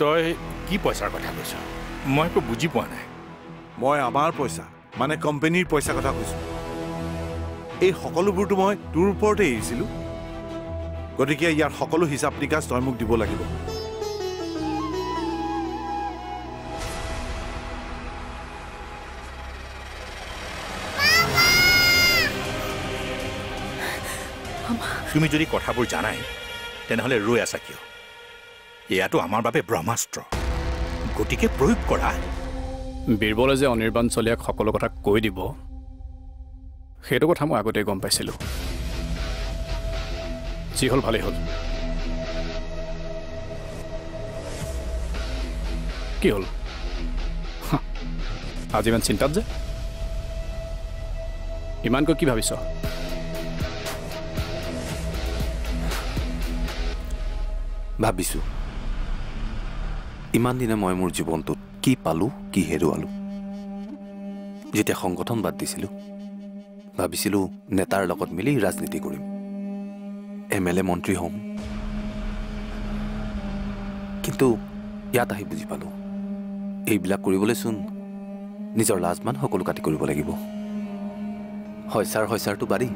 তই কি পইচাৰ কথা কৈছ মই একো বুজি পোৱা নাই মই আমাৰ পইচা মানে কোম্পানীৰ পইচা কথা কৈছো এই সকলোবোৰটো মই তোৰ ওপৰতে এৰিছিলো গতিকে ইয়াৰ সকলো হিচাপ নিকাচ তই মোক দিব লাগিব তুমি যদি কথাবোৰ জানাই তেনেহলে ৰৈ আছা কিয় এয়াতো আমাৰ বাবে ব্ৰহ্মাস্ত্ৰ গতিকে প্ৰয়োগ কৰা বীৰবলে যে অনিৰ্বাণ চলিয়াক সকলো কথা কৈ দিব সেইটো কথা মই আগতে গম পাইছিলোঁ যি হ'ল ভালেই হ'ল কি হ'ল আজি ইমান চিন্তাত যে ইমানকৈ কি ভাবিছ ভাবিছোঁ ইমান দিনে মই মোৰ জীৱনটোত কি পালোঁ কি হেৰুৱালোঁ যেতিয়া সংগঠন বাদ দিছিলোঁ ভাবিছিলোঁ নেতাৰ লগত মিলি ৰাজনীতি কৰিম MLA মন্ত্ৰী হ'ম কিন্তু ইয়াত আহি বুজি পালোঁ এইবিলাক কৰিবলৈচোন নিজৰ লাজমান সকলো কাটি কৰিব লাগিব হৈছাৰটো বাঢ়ি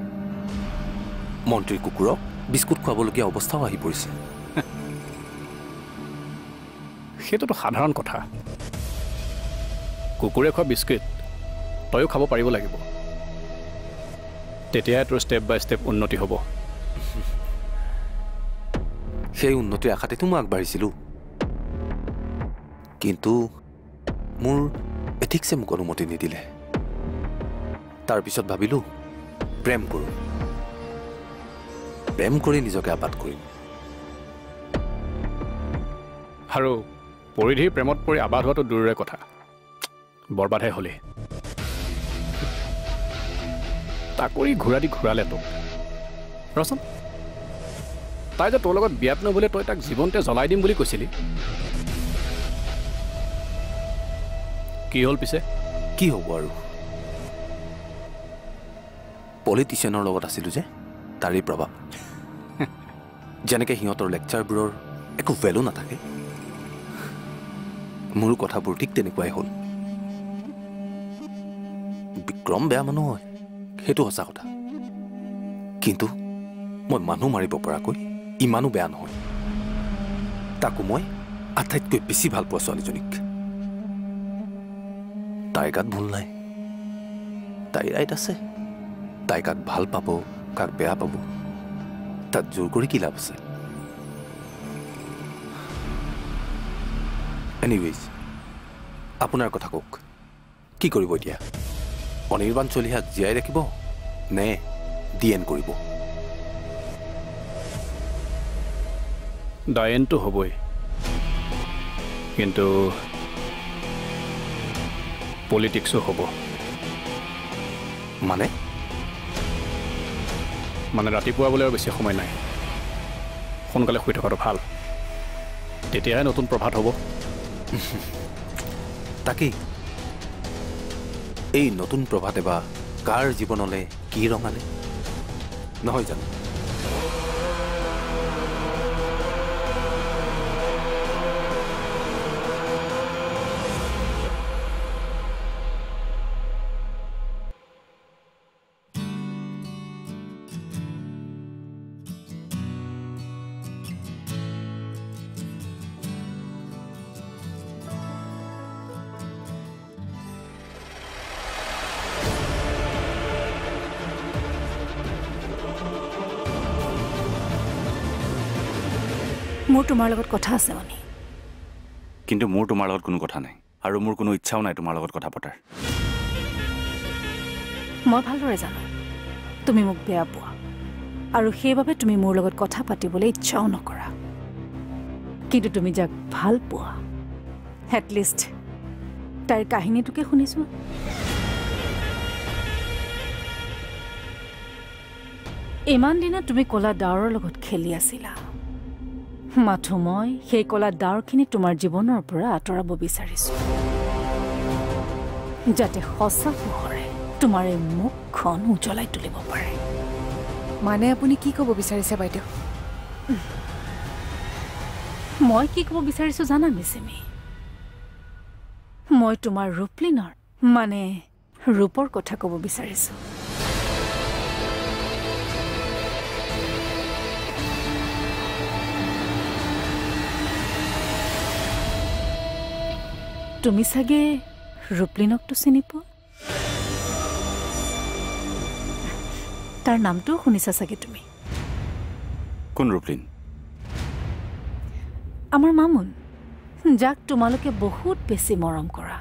মন্ত্ৰীৰ কুকুৰক বিস্কুট খুৱাবলগীয়া অৱস্থাও আহি পৰিছে সেইটোতো সাধাৰণ কথা কুকুৰে খোৱা বিস্কুট তয়ো খাব পাৰিব লাগিব তেতিয়াই তোৰ ষ্টেপ বাই ষ্টেপ উন্নতি হ'ব সেই উন্নতিৰ আশাতেতো মই আগবাঢ়িছিলোঁ কিন্তু মোৰ এথিক্সে মোক অনুমতি নিদিলে তাৰপিছত ভাবিলোঁ প্ৰেম কৰোঁ প্ৰেম কৰি নিজকে আবাদ কৰিম আৰু পৰিধিৰ প্ৰেমত পৰি আবাদ হোৱাটো দূৰৰে কথা বৰবাদহে হ'লে তাকৰি ঘূৰা দি ঘূৰালে তোক ৰচোন তাই যে তোৰ লগত বিয়াত নগ'লে তই তাক জীৱনতে জ্বলাই দিম বুলি কৈছিলি কি হ'ল পিছে কি হ'ব আৰু পলিটিচিয়ানৰ লগত আছিলোঁ যে তাৰেই প্ৰভাৱ যেনেকৈ সিহঁতৰ লেকচাৰবোৰৰ একো ভেলু নাথাকে মোৰো কথাবোৰ ঠিক তেনেকুৱাই হ'ল বিক্ৰম বেয়া মানুহ হয় সেইটো সঁচা কথা কিন্তু মই মানুহ মাৰিব পৰাকৈ ইমানো বেয়া নহয় তাকো মই আটাইতকৈ বেছি ভাল পোৱা ছোৱালীজনীক তাইৰ গাত ভুল নাই তাইৰ ৰাইট আছে তাই কাক ভাল পাব কাক বেয়া পাব তাত জোৰ কৰি কি লাভ আছে এনিৱেজ আপোনাৰ কথা কওক কি কৰিব এতিয়া অনিৰ্বাণ চলিহাক জীয়াই ৰাখিব নে DN কৰিব ডায়েনটো হ'বই কিন্তু পলিটিক্সো হ'ব মানে ৰাতিপুৱা বোলে আৰু বেছি সময় নাই সোনকালে শুই থকাটো ভাল তেতিয়াহে নতুন প্ৰভাত হ'ব তাকেই এই নতুন প্ৰভাতে বা কাৰ জীৱনলৈ কি ৰঙালে নহয় জানো মোৰ তোমাৰ লগত কথা আছে মানে কিন্তু মোৰ তোমাৰ লগত কোনো কথা নাই আৰু মোৰ কোনো ইচ্ছাও নাই তোমাৰ লগত কথা পতাৰ মই ভালদৰে জানো তুমি মোক বেয়া পোৱা আৰু সেইবাবে তুমি মোৰ লগত কথা পাতিবলৈ ইচ্ছাও নকৰা কিন্তু তুমি যাক ভাল পোৱা এটলিষ্ট তাইৰ কাহিনীটোকে শুনিছো ইমান দিনা তুমি কলা ডাৱৰৰ লগত খেলি আছিলা মাথো মই সেই কলা ডাৱৰখিনি তোমাৰ জীৱনৰ পৰা আঁতৰাব বিচাৰিছোঁ যাতে সঁচা পোহৰে তোমাৰ এই মুখখন উজ্বলাই তুলিব পাৰে মানে আপুনি কি ক'ব বিচাৰিছে বাইদেউ মই কি ক'ব বিচাৰিছোঁ জানা মিচিমি? মই তোমাৰ ৰূপলিনৰ মানে ৰূপৰ কথা ক'ব বিচাৰিছোঁ। তুমি চাগে ৰূপলিনকটো চিনি পোৱা? তাৰ নামটোও শুনিছা চাগে তুমি? কোন ৰূপলিন? আমাৰ মামুন, যাক তোমালোকে বহুত বেছি মৰম কৰা।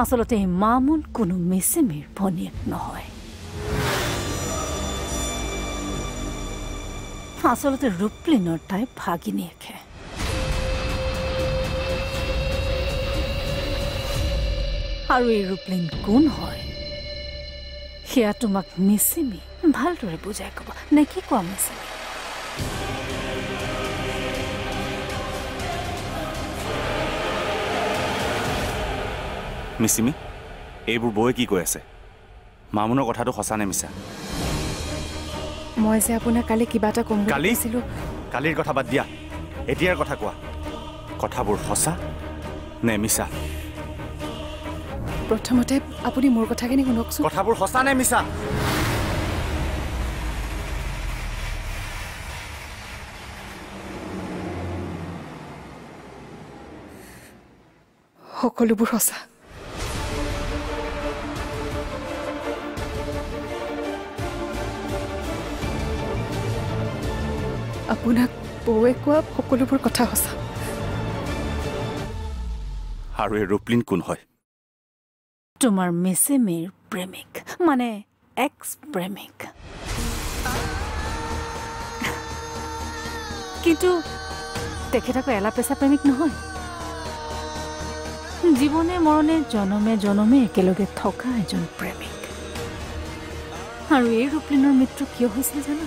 আচলতে এই মামুন কোনো মিচিমিৰ ভনীয়েক নহয়। আচলতে ৰূপলিনৰ তাই ভাগিনীয়েকহে। আৰু এই ৰূপলিন কোন হয় সেয়া তোমাক মিচিমি ভালদৰে বুজাই ক'ব। নে কি কোৱা মিচিমি? মিচিমি, এইবোৰ বৌয়ে কি কৈ আছে? মামুনৰ কথাটো সঁচা নে মিছা? মই যে আপোনাক কালি কিবা এটা ক'ম বুলি কৈছিলোঁ। কালিৰ কথা বাদ দিয়া, এতিয়াৰ কথা কোৱা। কথাবোৰ সঁচা নে মিছা? প্ৰথমতে আপুনি মোৰ কথাখিনি শুনকচোন। কথাবোৰ সঁচা নে মিছা? সকলোবোৰ সঁচা। আপোনাক বৌৱে কোৱা সকলোবোৰ কথা সঁচা। আৰু এই ৰূপলিন কোন হয়? তোমাৰ মিচিমিৰ প্ৰেমিক মানে এক্স প্ৰেমিক। কিন্তু তেখেত আকৌ এলা পেচা প্ৰেমিক নহয়। জীৱনে মৰণে জনমে জনমে একেলগে থকা এজন প্ৰেমিক। আৰু এই ৰূপলিনৰ মৃত্যু কিয় হৈছিল জানো?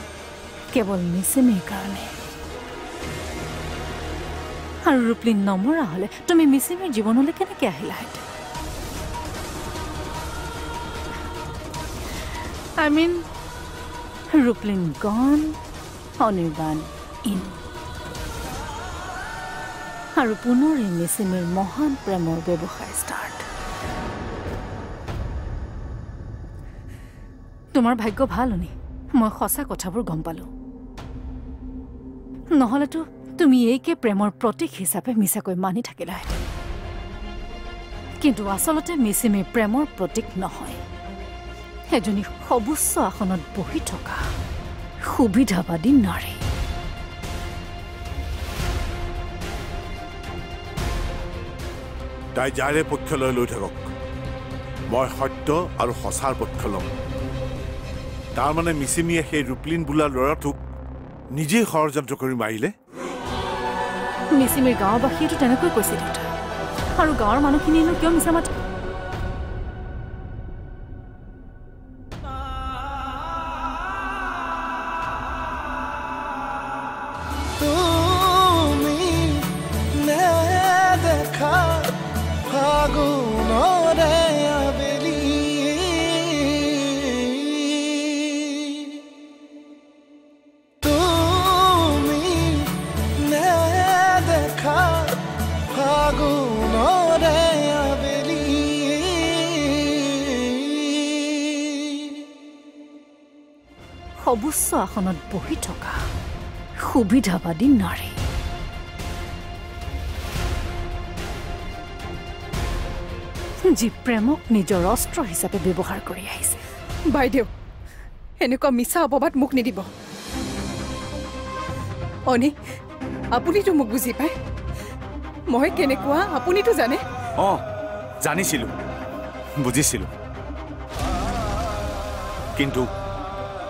কেৱল মিচিমিৰ কাৰণে। আৰু ৰূপলিন নমৰা হ'লে তুমি মিচিমিৰ জীৱনলৈ কেনেকৈ আহিলাহেঁতেন? I mean, ৰূপলিন গন, অনিৰ্বাণ ইন। আৰু পুনৰ এই মিচিমিৰ মহান প্ৰেমৰ ব্যৱসায় ষ্টাৰ্ট। তোমাৰ ভাগ্য ভাল শুনি মই সঁচা কথাবোৰ গম পালো। নহ'লেতো তুমি এইকে প্ৰেমৰ প্ৰতীক হিচাপে মিছাকৈ মানি থাকিলাহেঁতেন। কিন্তু আচলতে মিচিমি প্ৰেমৰ প্ৰতীক নহয়, এজনী সৰ্বোচ্চ আসনত বহি থকা সুবিধাবাদী নাৰী। তাই যাৰে পক্ষলৈ লৈ থাকক, মই সত্য আৰু সঁচাৰ পক্ষ ল'ম। তাৰমানে মিচিমিয়ে সেই ৰূপলিন বোলা ল'ৰাটোক নিজেই ষড়যন্ত্ৰ কৰি মাৰিলে। মিচিমিৰ গাঁওবাসীয়েতো তেনেকৈ কৈছে দেউতা। আৰু গাঁৱৰ মানুহখিনিয়েনো কিয় মিছা মাত? সৰ্বোচ্চ আসনত বহি থকা সুবিধাবাদী নাৰী। যি প্ৰেমক নিজৰ অস্ত্ৰ হিচাপে ব্যৱহাৰ কৰি আহিছে। বাইদেউ, এনেকুৱা মিছা অপবাদ মোক নিদিব। অনি, আপুনিতো মোক বুজি পায়। মই কেনেকুৱা আপুনিতো জানে। অঁ, জানিছিলোঁ, বুজিছিলোঁ। কিন্তু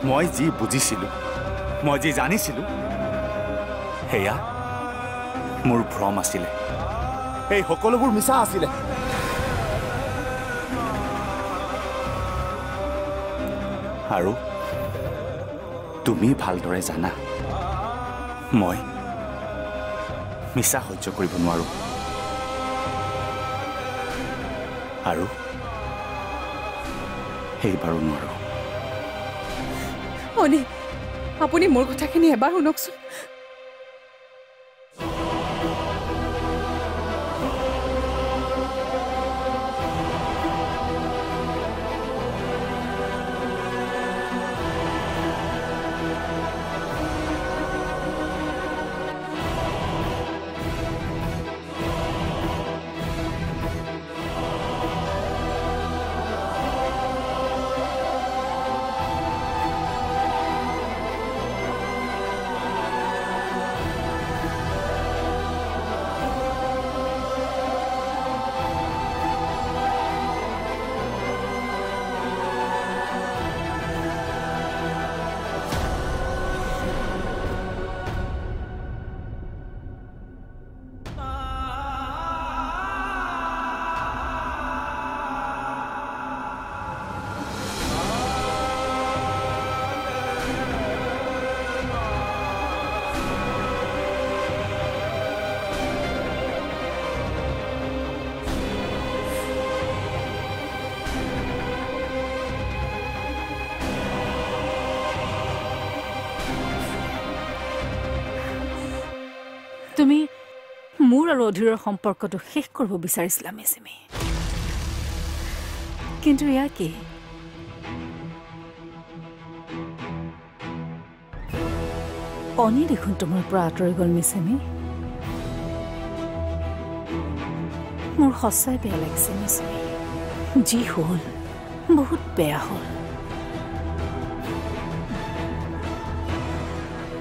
মই যি বুজিছিলোঁ, মই যি জানিছিলোঁ, সেয়া মোৰ ভ্ৰম আছিলে। এই সকলোবোৰ মিছা আছিলে। আৰু তুমি ভালদৰে জানা মই মিছা সহ্য কৰিব নোৱাৰোঁ। আৰু সেইবাৰো নোৱাৰোঁ। অনি, আপুনি মোৰ কথাখিনি এবাৰ শুনকচোন। তুমি মোৰ আৰু অধীৰৰ সম্পৰ্কটো শেষ কৰিব বিচাৰিছিলা মিচিমি, কিন্তু এয়া কি? অনি দেখোন তোমাৰ পৰা আঁতৰি গ'ল মিচিমি। মোৰ সঁচাই বেয়া লাগিছে মিচিমি, যি হ'ল বহুত বেয়া হ'ল।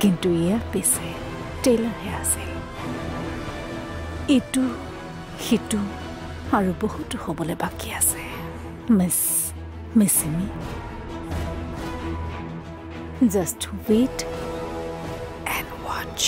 কিন্তু ইয়াৰ পিছে টেইলাৰহে আছিল। ইটো সিটো আৰু বহুতো হ'বলৈ বাকী আছে Mishmi. Just wait and watch.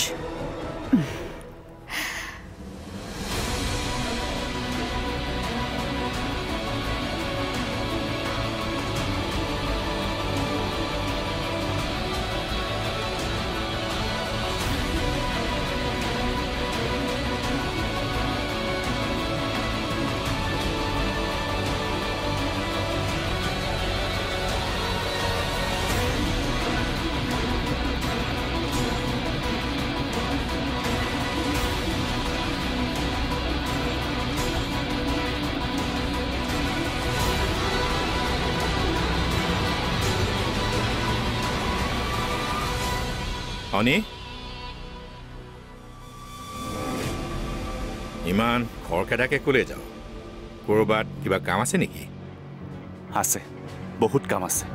অনি, ইমান খৰখেদাকে ক'লে যাওঁ? ক'ৰবাত কিবা কাম আছে নেকি? আছে, বহুত কাম আছে,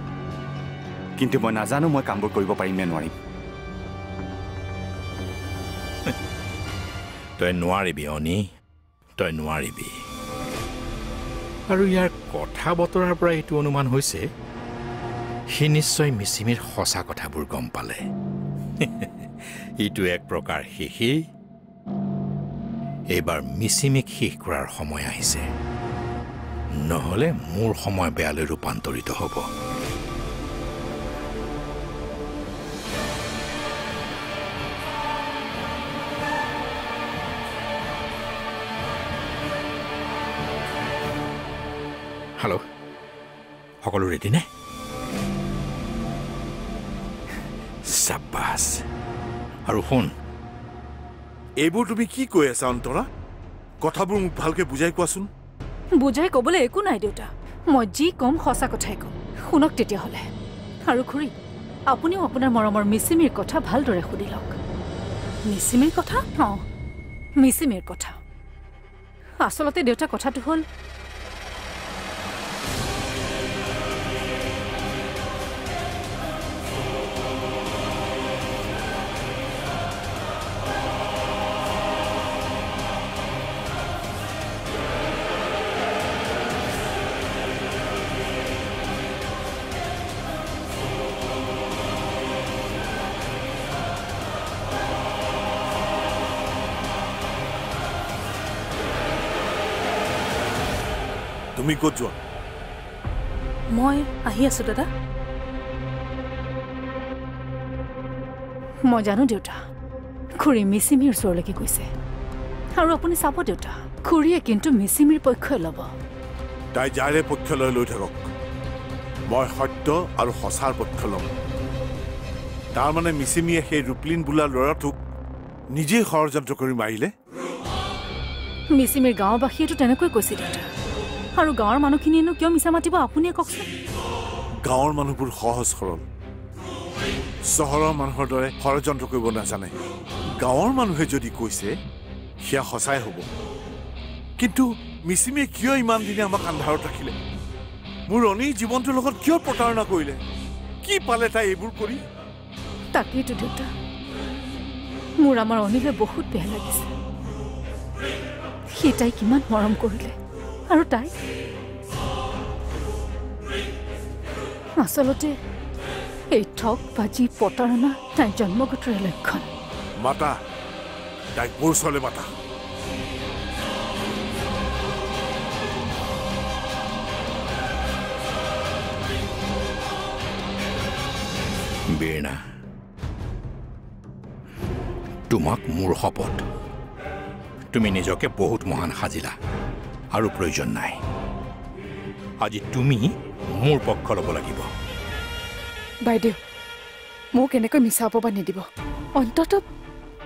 কিন্তু মই নাজানো মই কামবোৰ কৰিব পাৰিম নে নোৱাৰিম। তই নোৱাৰিবি অনি, তই নোৱাৰিবি। আৰু ইয়াৰ কথা বতৰাৰ পৰা এইটো অনুমান হৈছে সি নিশ্চয় মিচিমিৰ সঁচা কথাবোৰ গম পালে। ইটো এক প্ৰকাৰ শেষেই। এইবাৰ মিচিমিক শেষ কৰাৰ সময় আহিছে, নহ'লে মোৰ সময় বেয়ালৈ ৰূপান্তৰিত হ'ব। হেল্ল', সকলো ৰেডি নে? চাবাছ। আৰু শুন, এইবোৰ তুমি কি কৈ আছা অন্তৰা? কথাবোৰ মোক ভালকে বুজাই কোৱাচোন। বুজাই ক'বলৈ একো নাই দেউতা, মই যি ক'ম সঁচা কথাই ক'ম, শুনক তেতিয়াহ'লে। আৰু খুৰী, আপুনিও আপোনাৰ মৰমৰ মিচিমিৰ কথা ভালদৰে সুধি লওক। মিচিমিৰ কথা? অঁ, মিচিমিৰ কথা। আচলতে দেউতা কথাটো হ'ল তুমি ক'ত যোৱা? মই আহি আছো দাদা। মই জানো দেউতা, খুৰী মিচিমিৰ ওচৰলৈকে গৈছে। আৰু আপুনি চাব দেউতা, খুৰীয়ে কিন্তু মিচিমিৰ পক্ষই ল'ব। তাই যাৰে পক্ষলৈ লৈ থাকক, মই সত্য আৰু সঁচাৰ পক্ষ ল'ম। তাৰমানে মিচিমিয়ে সেই ৰূপলিন বোলা ল'ৰাটোক নিজেই ষড়যন্ত্ৰ কৰি মাৰিলে। মিচিমিৰ গাঁওবাসীয়েতো তেনেকৈ কৈছে দেউতা। আৰু গাঁৱৰ মানুহখিনিয়েনো কিয় মিছা মাতিব আপুনিয়ে কওকচোন? গাঁৱৰ মানুহবোৰ সহজ সৰল, চহৰৰ মানুহৰ দৰে ষড়যন্ত্ৰ কৰিব নাজানে। গাঁৱৰ মানুহে যদি কৈছে সেয়া সঁচাই হ'ব। কিন্তু মিচিমিয়ে কিয় ইমান দিনে আমাক আন্ধাৰত ৰাখিলে? মোৰ অনিৰ জীৱনটোৰ লগত কিয় প্ৰতাৰণা কৰিলে? কি পালে তাই এইবোৰ কৰি? তাকেইতো দেউতা, মোৰ আমাৰ অনিলে বহুত বেয়া লাগিছে। সি তাই কিমান মৰম কৰিলে, আৰু তাই আচলতে এই ঠগ বাজি প্ৰতাৰণা তাইৰ জন্মগতৰে লক্ষণ। মাতা তাইক মোৰ ওচৰলৈ মাতা। বীণা, তোমাক মোৰ শপত, তুমি নিজকে বহুত মহান সাজিলা আৰু প্ৰয়োজন নাই। আজি তুমি মোৰ পক্ষ ল'ব লাগিব। বাইদেউ, মোক এনেকৈ মিছা অপবাদ নিদিব। অন্ততঃ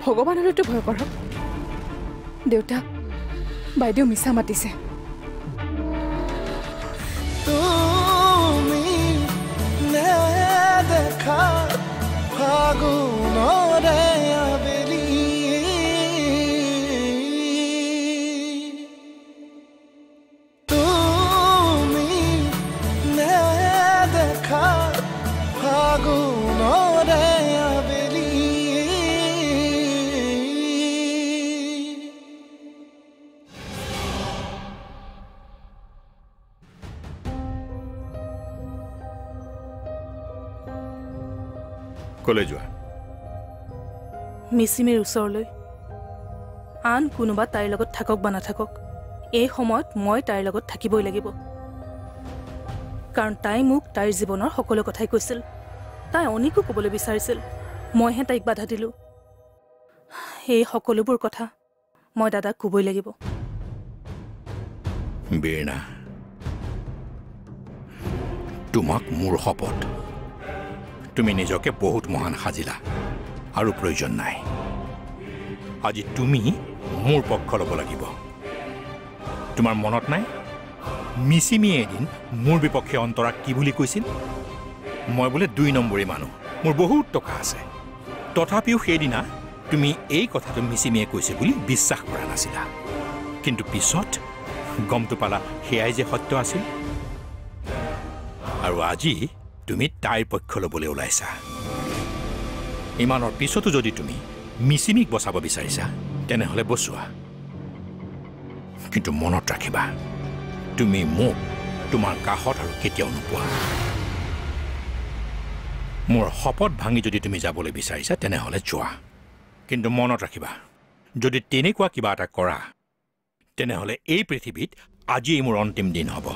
ভগৱানলৈতো ভয় কৰক। দেউতা বাইদেউ মিছা মাতিছে তুমি নেদেখা ফাগুনৰে আবেলি তুমি নেদেখা ফাগুনৰে আবেলি কলৈ যোৱা মিচিমিৰ ওচৰলৈ আন কোনোবা তাইৰ লগত থাকক বা নাথাকক এই সময়ত মই তাইৰ লগত থাকিবই লাগিব কাৰণ তাই মোক তাইৰ জীৱনৰ সকলো কথাই কৈছিল তাই অনেকো ক'বলৈ বিচাৰিছিল মইহে তাইক বাধা দিলোঁ এই সকলোবোৰ কথা মই দাদাক ক'বই লাগিব বীণা তোমাক মোৰ শপত তুমি নিজকে বহুত মহান সাজিলা আৰু প্ৰয়োজন নাই আজি তুমি মোৰ পক্ষ ল'ব লাগিব তোমাৰ মনত নাই মিচিমিয়ে এদিন মোৰ বিপক্ষে অন্তৰাক কি বুলি কৈছিল মই বোলে 2 নম্বৰী মানুহ মোৰ বহুত টকা আছে তথাপিও সেইদিনা তুমি এই কথাটো মিচিমিয়ে কৈছে বুলি বিশ্বাস কৰা নাছিলা কিন্তু পিছত গমটো পালা সেয়াই যে সত্য আছিল আৰু আজি তুমি তাইৰ পক্ষ ল'বলৈ ওলাইছা ইমানৰ পিছতো যদি তুমি মিচিমিক বচাব বিচাৰিছা তেনেহ'লে বচোৱা কিন্তু মনত ৰাখিবা তুমি মোক তোমাৰ কাষত আৰু কেতিয়াও নোপোৱা মোৰ শপত ভাঙি যদি তুমি যাবলৈ বিচাৰিছা তেনেহ'লে যোৱা কিন্তু মনত ৰাখিবা যদি তেনেকুৱা কিবা এটা কৰা তেনেহ'লে এই পৃথিৱীত আজিয়েই মোৰ অন্তিম দিন হ'ব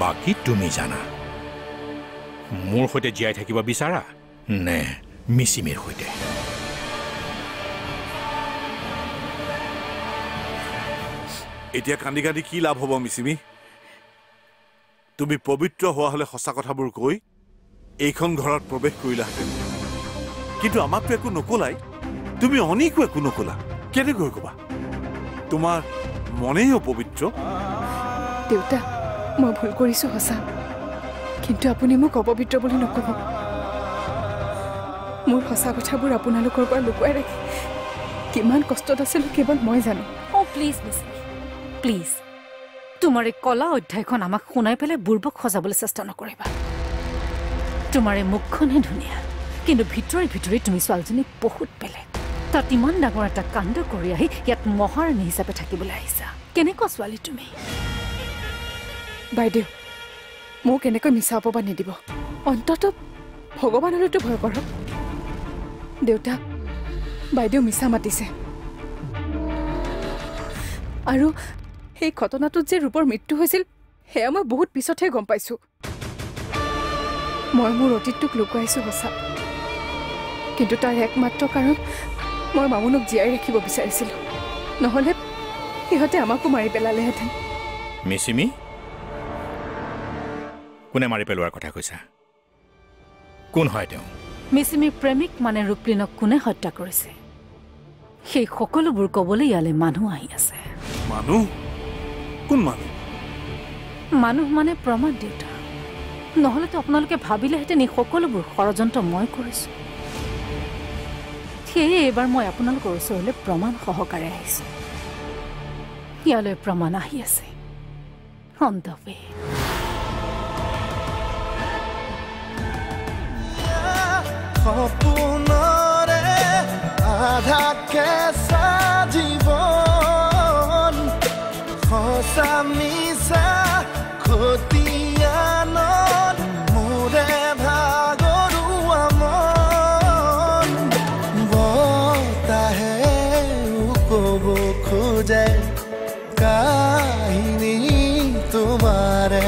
বাকী তুমি জানা মোৰ সৈতে জীয়াই থাকিব বিচাৰা নে মিচিমিৰ সৈতে এতিয়া কান্দি কান্দি কি লাভ হ'ব মিচিমি তুমি পবিত্ৰ হোৱা হ'লে সঁচা কথাবোৰ কৈ এইখন ঘৰত প্ৰৱেশ কৰিলাহেঁতেন কিন্তু আমাকতো একো নকলাই তুমি অনেকো একো নকলা কেনেকৈ ক'বা তোমাৰ মনেই অপবিত্ৰ দেউতা মই ভুল কৰিছোঁ সঁচা কিন্তু আপুনি মোক অপবিত্ৰ বুলি নক'ব মোৰ সঁচা কথাবোৰ আপোনালোকৰ পৰা লুকুৱাই ৰাখি কিমান কষ্টত আছিলোঁ কেৱল মই জানো প্লিজ মিচিমি প্লিজ তোমাৰ এই কলা অধ্যায়খন আমাক শুনাই পেলাই বুৰ্বক সজাবলৈ চেষ্টা নকৰিবা তোমাৰ এই মুখখনহে ধুনীয়া কিন্তু ভিতৰি ভিতৰি তুমি ছোৱালীজনী বহুত বেলেগ তাত ইমান ডাঙৰ এটা কাণ্ড কৰি আহি ইয়াত মহাৰাণী হিচাপে থাকিবলৈ আহিছা কেনেকুৱা ছোৱালী তুমি বাইদেউ মোক এনেকৈ মিছা অপবাদ নিদিব অন্ততঃ ভগৱানলৈতো ভয় কৰক দেউতা বাইদেউ মিছা মাতিছে আৰু সেই ঘটনাটোত যে ৰূপৰ মৃত্যু হৈছিল সেয়া মই বহুত পিছতহে গম পাইছোঁ মই মোৰ অতীতটোক লুকুৱাইছোঁ সঁচা কিন্তু তাৰ একমাত্ৰ কাৰণ মই মামুনক জীয়াই ৰাখিব বিচাৰিছিলোঁ নহ'লে সিহঁতে আমাকো মাৰি পেলালেহেঁতেন মিচিমি কোনে মাৰি পেলোৱাৰ কথা কৈছা কোন হয় তেওঁ মিচিমিৰ প্ৰেমিক মানে ৰূপলীনক কোনে হত্যা কৰিছে সেই সকলোবোৰ ক'বলৈ ইয়ালৈ মানুহ আহি আছে মানুহ কোন মানুহ মানুহ মানে প্ৰমাণ দেউতা নহ'লেতো আপোনালোকে ভাবিলেহেঁতেন এই সকলোবোৰ ষড়যন্ত্ৰ মই কৰিছোঁ সেয়ে এইবাৰ মই আপোনালোকৰ ওচৰলৈ প্ৰমাণ সহকাৰে আহিছোঁ ইয়ালৈ প্ৰমাণ আহি আছে অন্তৱে সপোনৰে আধা কেঁচা জীৱন সঁচা মিছা খতিয়ানত মোৰে ভাগৰুৱা মন বতাহে ক'ব খোজে কাহিনী তোমাৰে